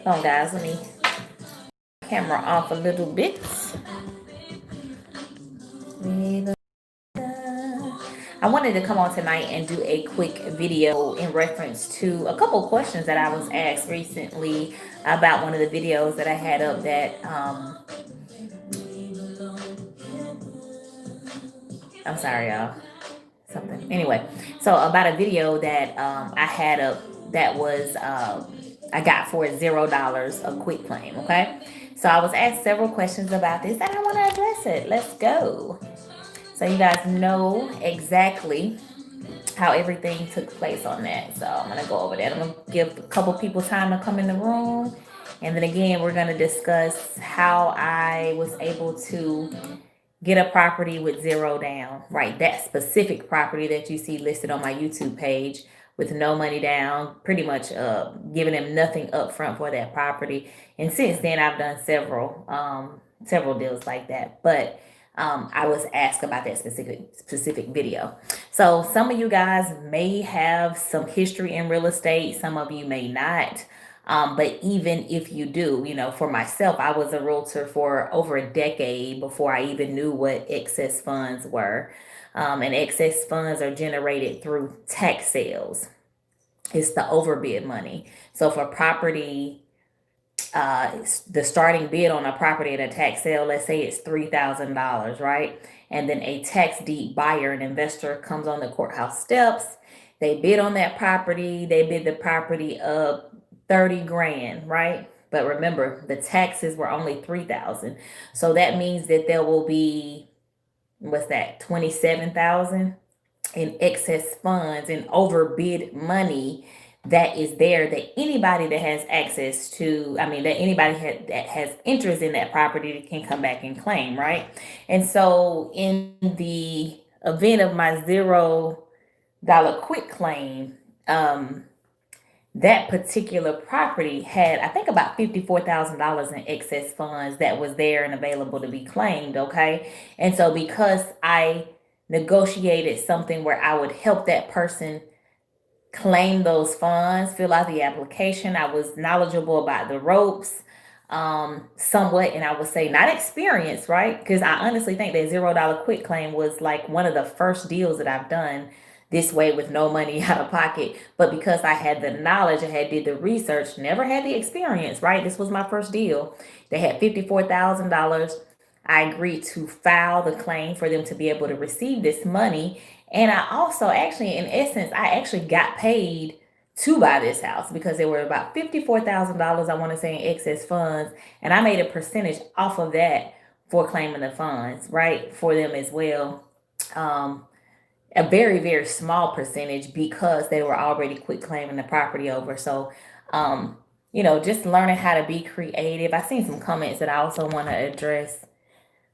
Hold on, guys. Let me camera off a little bit. I wanted to come on tonight and do a quick video in reference to a couple questions that I was asked recently about one of the videos that I had up that I'm sorry, y'all. Something. Anyway, so about a video that I had up that was I got for $0 a quick claim. Okay, so I was asked several questions about this, and I want to address it. Let's go. So you guys know exactly how everything took place on that. So I'm gonna go over that. I'm gonna give a couple people time to come in the room, and then again we're gonna discuss how I was able to get a property with zero down, right? That specific property that you see listed on my YouTube page with no money down, pretty much giving them nothing up front for that property. And since then, I've done several deals like that. But I was asked about that specific video. So some of you guys may have some history in real estate. Some of you may not. But even if you do, for myself, I was a realtor for over a decade before I even knew what excess funds were. And excess funds are generated through tax sales. It's the overbid money. So for property, the starting bid on a property at a tax sale, let's say it's $3,000, right? And then a tax deed buyer, an investor, comes on the courthouse steps. They bid on that property. They bid the property up 30 grand, right? But remember, the taxes were only 3,000. So that means that there will be, what's that, 27,000 in excess funds and overbid money that is there, that anybody that has access to, that anybody that has interest in that property can come back and claim, right? And so in the event of my $0 quick claim, that particular property had, I think, about $54,000 in excess funds that was there and available to be claimed. Okay. And so because I negotiated something where I would help that person claim those funds, fill out the application, I was knowledgeable about the ropes, somewhat, and I would say not experienced, right? Because I honestly think that $0 quick claim was like one of the first deals that I've done this way with no money out of pocket. But because I had the knowledge, I had did the research, never had the experience, right? This was my first deal. They had $54,000. I agreed to file the claim for them to be able to receive this money. And I also actually, in essence, I actually got paid to buy this house because there were about $54,000, I want to say, in excess funds. And I made a percentage off of that for claiming the funds, right, for them as well. A very, very small percentage because they were already quit claiming the property over. So, just learning how to be creative. I seen some comments that I also want to address.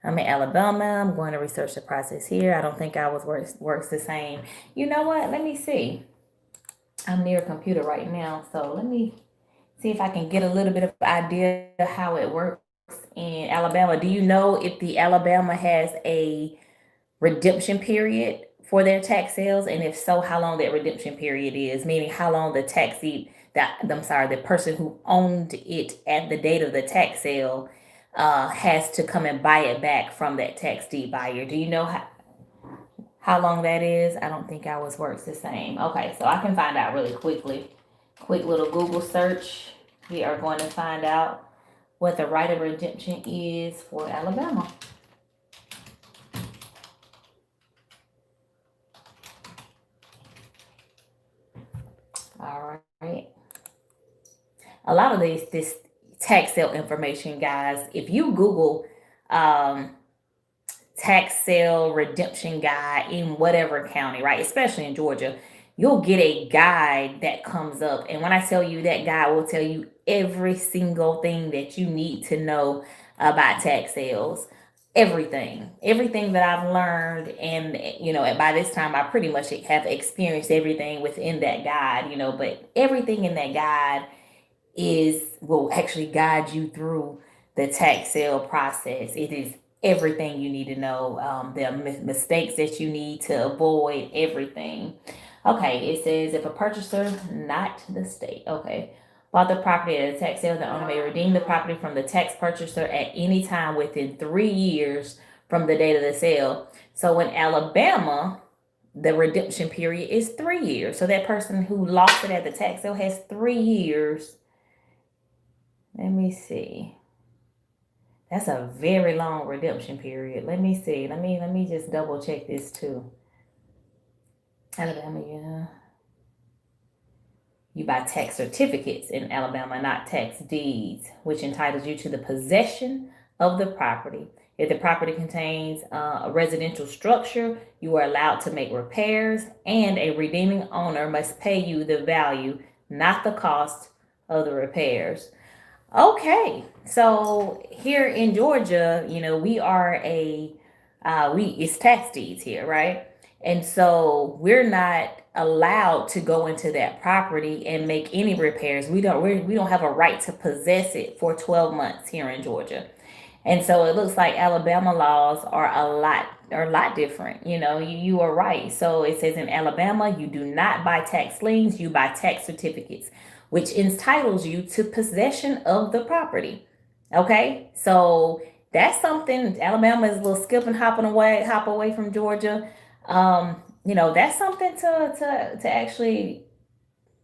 I'm in Alabama. I'm going to research the process here. I don't think ours works the same. You know what? Let me see. I'm near a computer right now, so let me see if I can get a little bit of idea how it works in Alabama. Do you know if the Alabama has a redemption period for their tax sales, and if so, how long that redemption period is? Meaning, how long the person who owned it at the date of the tax sale has to come and buy it back from that tax deed buyer. Do you know how long that is? I don't think ours works the same. Okay, so I can find out really quickly. Quick little Google search. We are going to find out what the right of redemption is for Alabama. All right. A lot of this tax sale information, guys, if you Google tax sale redemption guide in whatever county, right, especially in Georgia, you'll get a guide that comes up. And when I tell you, that guide will tell you every single thing that you need to know about tax sales. Everything that I've learned. And by this time I pretty much have experienced everything within that guide, but everything in that guide will actually guide you through the tax sale process. It is everything you need to know. The mistakes that you need to avoid, everything. Okay, it says if a purchaser, not the state. Okay, bought the property at a tax sale, the owner may redeem the property from the tax purchaser at any time within 3 years from the date of the sale. So in Alabama, the redemption period is 3 years. So that person who lost it at the tax sale has 3 years. Let me see. That's a very long redemption period. Let me see. Let me just double check this too. Alabama, yeah. You buy tax certificates in Alabama, not tax deeds, which entitles you to the possession of the property. If the property contains a residential structure, you are allowed to make repairs, and a redeeming owner must pay you the value, not the cost of the repairs. Okay, so here in Georgia, we are we it's tax deeds here, right? And so we're not allowed to go into that property and make any repairs. We don't have a right to possess it for 12 months here in Georgia. And so it looks like Alabama laws are a lot different. You are right. So it says in Alabama, you do not buy tax liens, you buy tax certificates, which entitles you to possession of the property. Okay? So that's something. Alabama is a little skip and hop away from Georgia. That's something to actually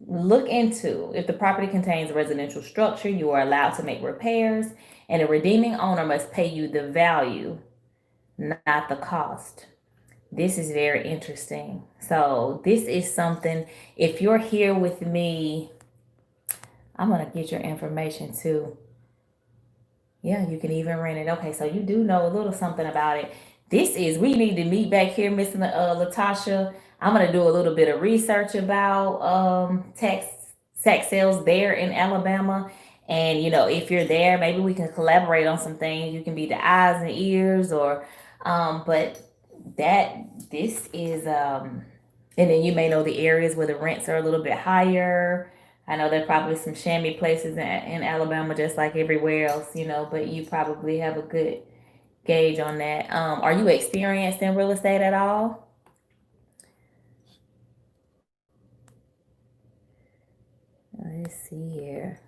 look into. If the property contains a residential structure, you are allowed to make repairs, and a redeeming owner must pay you the value, not the cost. This is very interesting. So, this is something, if you're here with me, I'm going to get your information too. Yeah, you can even rent it. Okay, so you do know a little something about it. We need to meet back here, Miss Latasha. I'm gonna do a little bit of research about tax sales there in Alabama. And if you're there, maybe we can collaborate on some things. You can be the eyes and ears, or but that this is and then you may know the areas where the rents are a little bit higher. I know there are probably some shammy places in Alabama, just like everywhere else, but you probably have a good gauge on that. Are you experienced in real estate at all? Let's see here.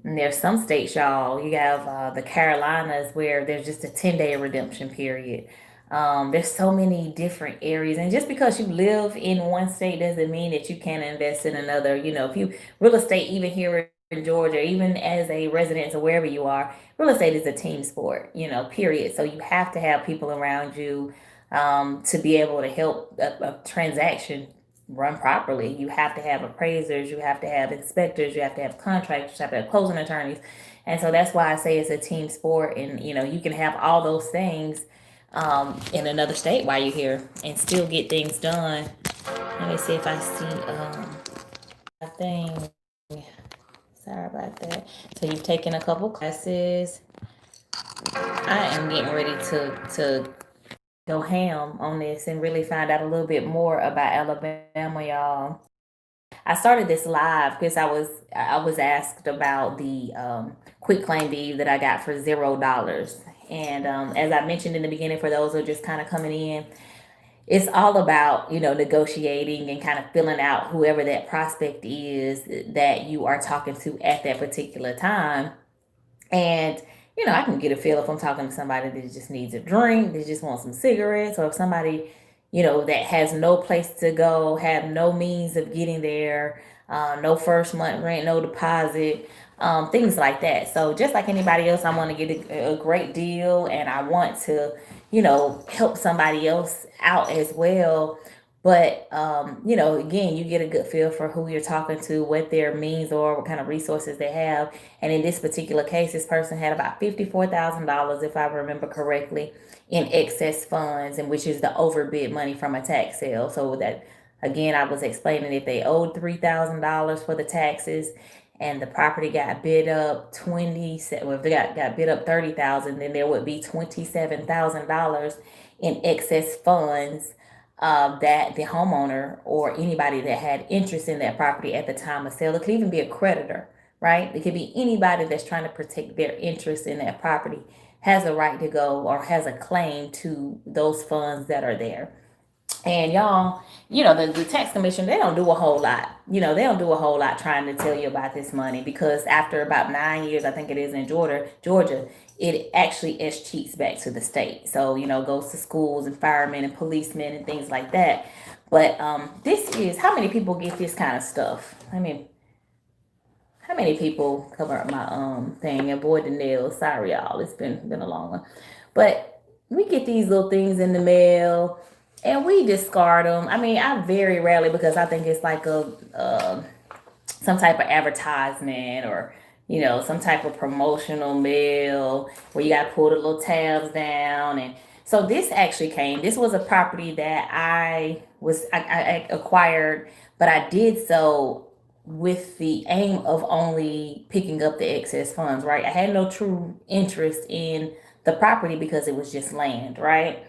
And there's some states, y'all. You have the Carolinas where there's just a 10-day redemption period. There's so many different areas, and just because you live in one state doesn't mean that you can't invest in another. If you real estate, even here in Georgia, even as a resident or wherever you are, real estate is a team sport. Period. So you have to have people around you to be able to help a transaction run properly. You have to have appraisers, you have to have inspectors, you have to have contractors, you have to have closing attorneys. And so that's why I say it's a team sport. And you can have all those things in another state while you're here and still get things done. Let me see if I see a thing. Sorry about that. So you've taken a couple classes. I am getting ready to go ham on this and really find out a little bit more about Alabama, y'all. I started this live because I was asked about the quick claim deed that I got for $0. And as I mentioned in the beginning, for those who are just kind of coming in, it's all about negotiating and kind of filling out whoever that prospect is that you are talking to at that particular time. And I can get a feel if I'm talking to somebody that just needs a drink, that just wants some cigarettes, or if somebody, that has no place to go, have no means of getting there, no first month rent, no deposit, things like that. So just like anybody else, I want to get a great deal, and I want to, help somebody else out as well. But again, you get a good feel for who you're talking to, what their means are, what kind of resources they have. And in this particular case, this person had about $54,000, if I remember correctly, in excess funds, and which is the overbid money from a tax sale. So that, again, I was explaining, if they owed $3,000 for the taxes, and the property got bid up well, if they got bid up 30,000, then there would be $27,000 in excess funds that the homeowner or anybody that had interest in that property at the time of sale. It could even be a creditor, right? It could be anybody that's trying to protect their interest in that property has a right to go or has a claim to those funds that are there. And y'all, the tax commission, they don't do a whole lot. They don't do a whole lot trying to tell you about this money, because after about 9 years, I think it is in Georgia, it actually cheats back to the state. So, goes to schools and firemen and policemen and things like that. But this is how many people get this kind of stuff? I mean, how many people cover up my thing? Avoid the nails. Sorry, y'all. It's been a long one. But we get these little things in the mail and we discard them. I mean, I very rarely, because I think it's like some type of advertisement, or some type of promotional mail where you got to pull the little tabs down. And so this actually came. This was a property that I acquired, but I did so with the aim of only picking up the excess funds, right? I had no true interest in the property because it was just land, right?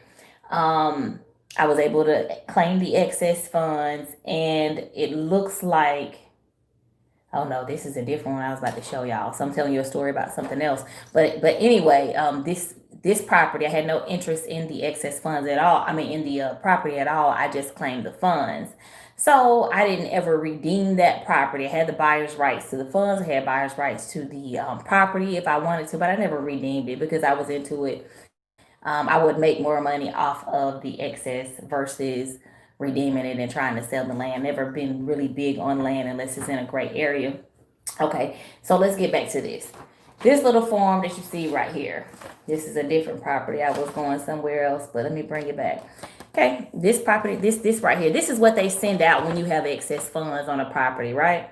Um, I was able to claim the excess funds, and it looks like, oh no, this is a different one I was about to show y'all. So I'm telling you a story about something else. But anyway, this property, I had no interest in the excess funds at all. I mean, in the property at all. I just claimed the funds. So I didn't ever redeem that property. I had the buyer's rights to the funds. I had buyer's rights to the property if I wanted to, but I never redeemed it because I was into it. I would make more money off of the excess versus redeeming it and trying to sell the land. Never been really big on land unless it's in a great area. Okay, so let's get back to this. This little form that you see right here. This is a different property. I was going somewhere else, but let me bring it back. Okay, this property, this right here, this is what they send out when you have excess funds on a property, right?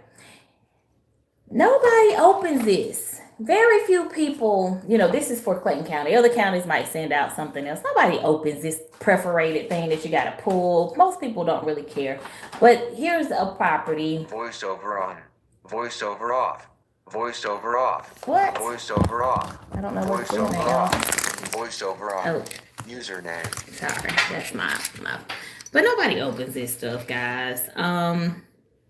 Nobody opens this. Very few people, this is for Clayton County. Other counties might send out something else. Nobody opens this perforated thing that you got to pull. Most people don't really care. But here's a property. Voiceover on. Voiceover off. Voiceover off. What? Voiceover off. I don't know what's doing Voiceover that, y'all. off. Voiceover on. Oh, Username. sorry. That's my. But nobody opens this stuff, guys.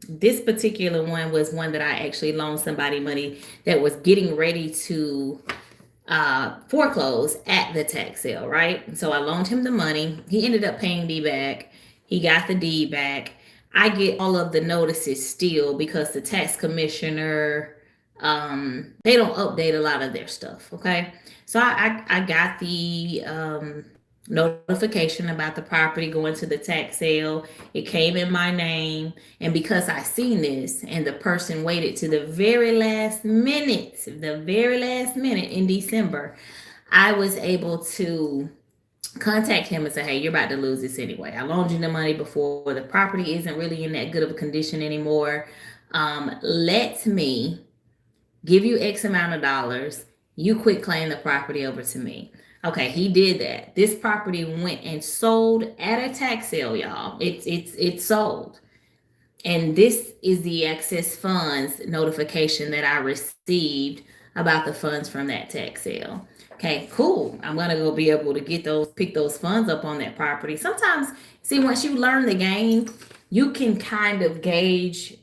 This particular one was one that I actually loaned somebody money that was getting ready to foreclose at the tax sale, right? So I loaned him the money. He ended up paying me back. He got the deed back. I get all of the notices still because the tax commissioner, they don't update a lot of their stuff. Okay. So I got the notification about the property going to the tax sale. It came in my name. And because I seen this and the person waited to the very last minute in December, I was able to contact him and say, hey, you're about to lose this anyway. I loaned you the money before. The property isn't really in that good of a condition anymore. Let me give you X amount of dollars. You quit claim the property over to me. Okay, he did that. This property went and sold at a tax sale, y'all. It's sold. And this is the excess funds notification that I received about the funds from that tax sale. Okay, cool. I'm gonna go be able to pick those funds up on that property. Sometimes, see, once you learn the game, you can kind of gauge,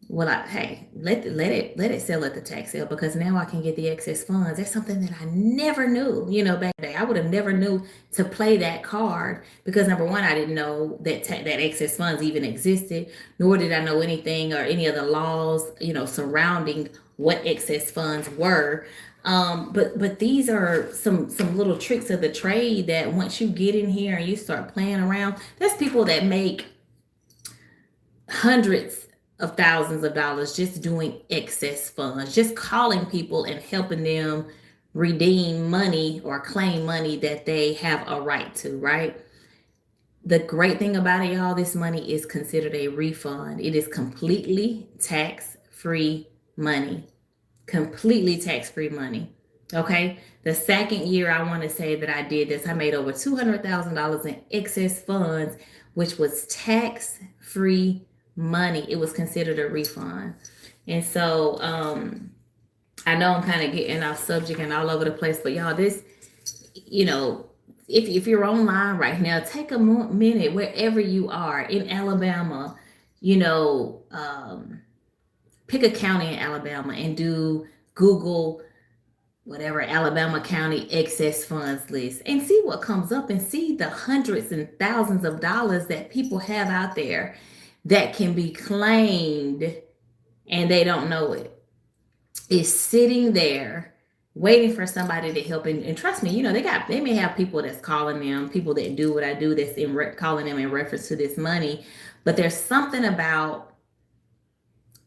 well, hey, let it sell at the tax sale because now I can get the excess funds. That's something that I never knew, back then. I would have never knew to play that card because number one, I didn't know that excess funds even existed, nor did I know anything or any of the laws, surrounding what excess funds were. But these are some little tricks of the trade that once you get in here and you start playing around, there's people that make hundreds of thousands of dollars just doing excess funds, just calling people and helping them redeem money or claim money that they have a right to, right? The great thing about it, y'all, this money is considered a refund. It is completely tax-free money. Completely tax-free money. Okay. The second year I want to say that I did this, I made over $200,000 in excess funds, which was tax-free money. It was considered a refund. And so I know I'm kind of getting off subject and all over the place, but y'all, this, if you're online right now, take a minute wherever you are in Alabama, pick a county in Alabama and do Google whatever Alabama County excess funds list and see what comes up and see the hundreds and thousands of dollars that people have out there that can be claimed and they don't know it. It's sitting there waiting for somebody to help. And trust me, they may have people that's calling them, people that do what I do, that's calling them in reference to this money. But there's something about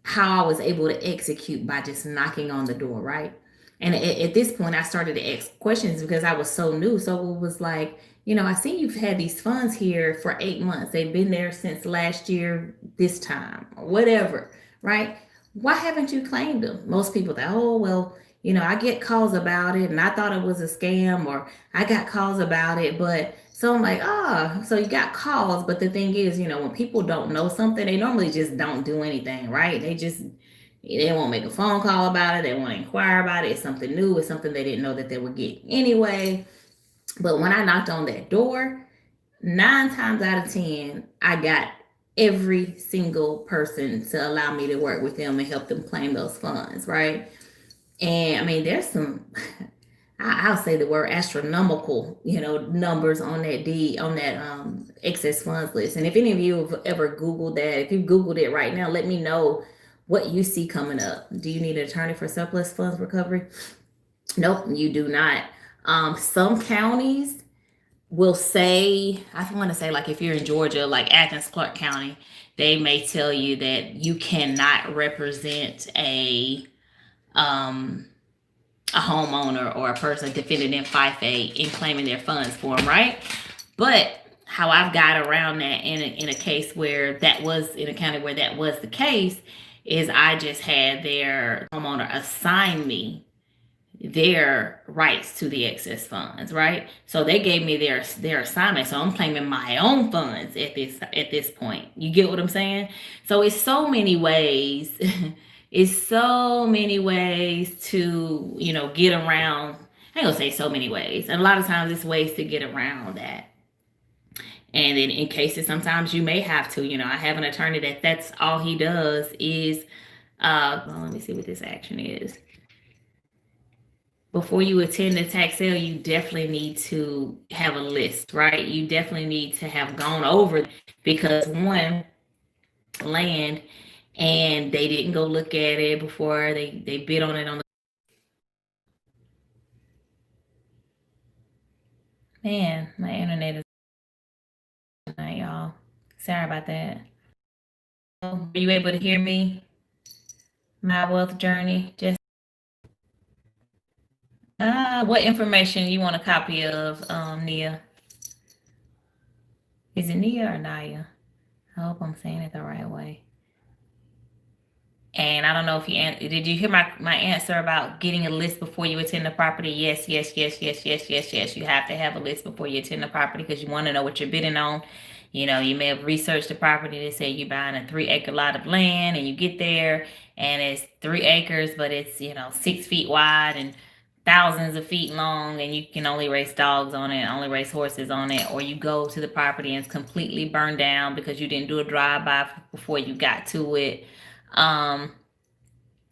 how I was able to execute by just knocking on the door, right? And at this point, I started to ask questions because I was so new. So it was like, I see you've had these funds here for 8 months. They've been there since last year, this time, or whatever, right? Why haven't you claimed them? Most people think, oh, well, I get calls about it and I thought it was a scam, or I got calls about it. But so I'm like, so you got calls. But the thing is, when people don't know something, they normally just don't do anything, right? They won't make a phone call about it. They won't inquire about it. It's something new. It's something they didn't know that they would get anyway. But when I knocked on that door, 9 times out of 10, I got every single person to allow me to work with them and help them claim those funds, right? And I mean, there's some, I'll say the word astronomical, numbers on that excess funds list. And if any of you have ever Googled that, if you Googled it right now, let me know what you see coming up. Do you need an attorney for surplus funds recovery? Nope, you do not. Some counties will say, I want to say, like if you're in Georgia, like Athens, Clarke County, they may tell you that you cannot represent a homeowner or a person defendant in FIFA in claiming their funds for them, right? But how I've got around that in a case where that was in a county where that was the case is I just had their homeowner assign me their rights to the excess funds, right? So they gave me their assignment. So I'm claiming my own funds at this point. You get what I'm saying? So it's so many ways. It's so many ways to, get around. I ain't gonna say so many ways. And a lot of times it's ways to get around that. And then in cases, sometimes you may have to, I have an attorney that's all he does is, well, let me see what this action is. Before you attend the tax sale, you definitely need to have a list, right? You definitely need to have gone over, because one, land, and they didn't go look at it before they bid on it on the. Man, my internet is tonight, y'all. Sorry about that. Are you able to hear me? My wealth journey. Just what information you want a copy of, Nia? Is it Nia or Naya? I hope I'm saying it the right way. And I don't know if did you hear my answer about getting a list before you attend the property? Yes, yes, yes, yes, yes, yes, yes. You have to have a list before you attend the property because you want to know what you're bidding on. You may have researched the property. They say you're buying a 3-acre lot of land and you get there and it's 3 acres, but it's, 6 feet wide and thousands of feet long, and you can only race dogs on it, only race horses on it. Or you go to the property and it's completely burned down because you didn't do a drive-by before you got to it.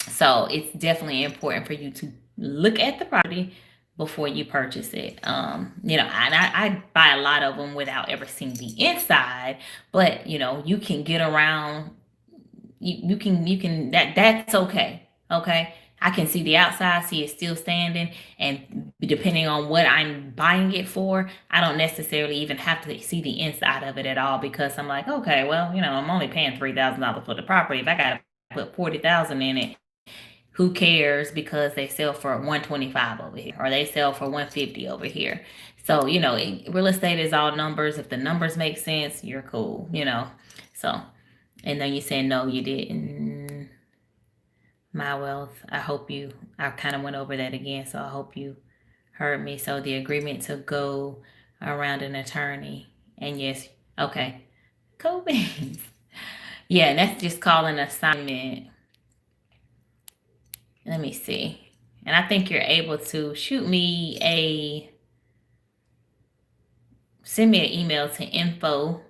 So it's definitely important for you to look at the property before you purchase it. And I buy a lot of them without ever seeing the inside, but you can get around. You can that's okay. Okay. I can see the outside, see it still standing, and depending on what I'm buying it for, I don't necessarily even have to see the inside of it at all, because I'm like, okay, well, I'm only paying $3,000 for the property. If I gotta put $40,000 in it, who cares, because they sell for 125 over here or they sell for 150 over here. So, real estate is all numbers. If the numbers make sense, you're cool, So, and then you say, no, you didn't. My wealth. I kind of went over that again. So I hope you heard me. So the agreement to go around an attorney, and yes. Okay. Cool beans. Yeah. And that's just called an assignment. Let me see. And I think you're able to send me an email to info@endless,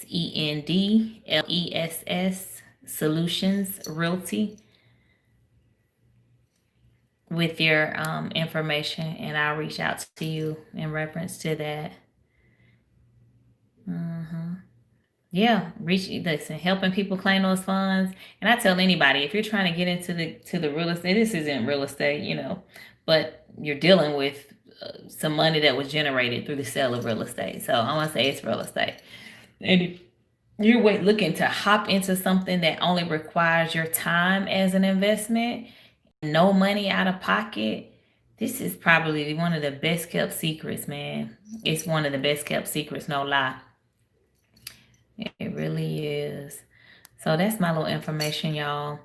ENDLESS Solutions Realty. with your information, and I'll reach out to you in reference to that. Yeah, listen, helping people claim those funds. And I tell anybody, if you're trying to get into the real estate, this isn't real estate, but you're dealing with some money that was generated through the sale of real estate. So I want to say it's real estate. And if you're looking to hop into something that only requires your time as an investment, no money out of pocket, this is probably one of the best kept secrets, man. It's one of the best kept secrets, no lie. It really is. So that's my little information, y'all.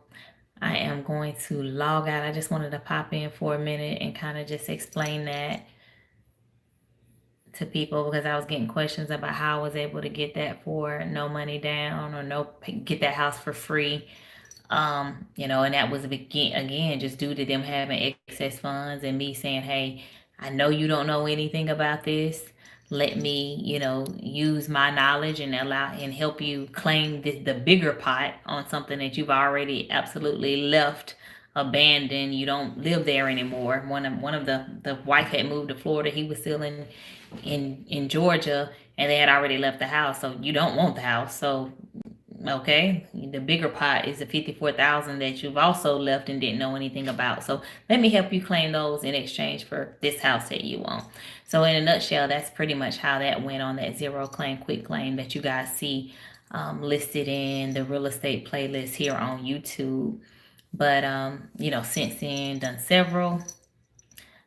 I am going to log out. I just wanted to pop in for a minute and kind of just explain that to people, because I was getting questions about how I was able to get that for no money down, or get that house for free. And that was again just due to them having excess funds and me saying, hey, I know you don't know anything about this. Let me, use my knowledge and help you claim the bigger pot on something that you've already absolutely left abandoned. You don't live there anymore. One of the wife had moved to Florida. He was still in Georgia, and they had already left the house. So you don't want the house. So okay, the bigger pot is the 54,000 that you've also left and didn't know anything about. So let me help you claim those in exchange for this house that you want. So in a nutshell, that's pretty much how that went on that zero claim quick claim that you guys see listed in the real estate playlist here on YouTube. But since then done several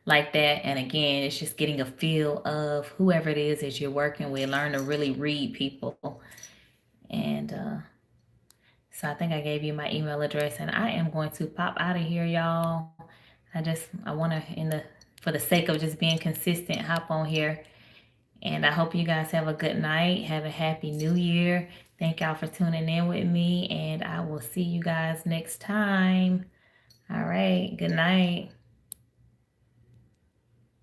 like that. And again, it's just getting a feel of whoever it is that you're working with. Learn to really read people. And so I think I gave you my email address, and I am going to pop out of here, y'all. I want to, for the sake of just being consistent, hop on here. And I hope you guys have a good night. Have a happy new year. Thank y'all for tuning in with me, and I will see you guys next time. All right. Good night.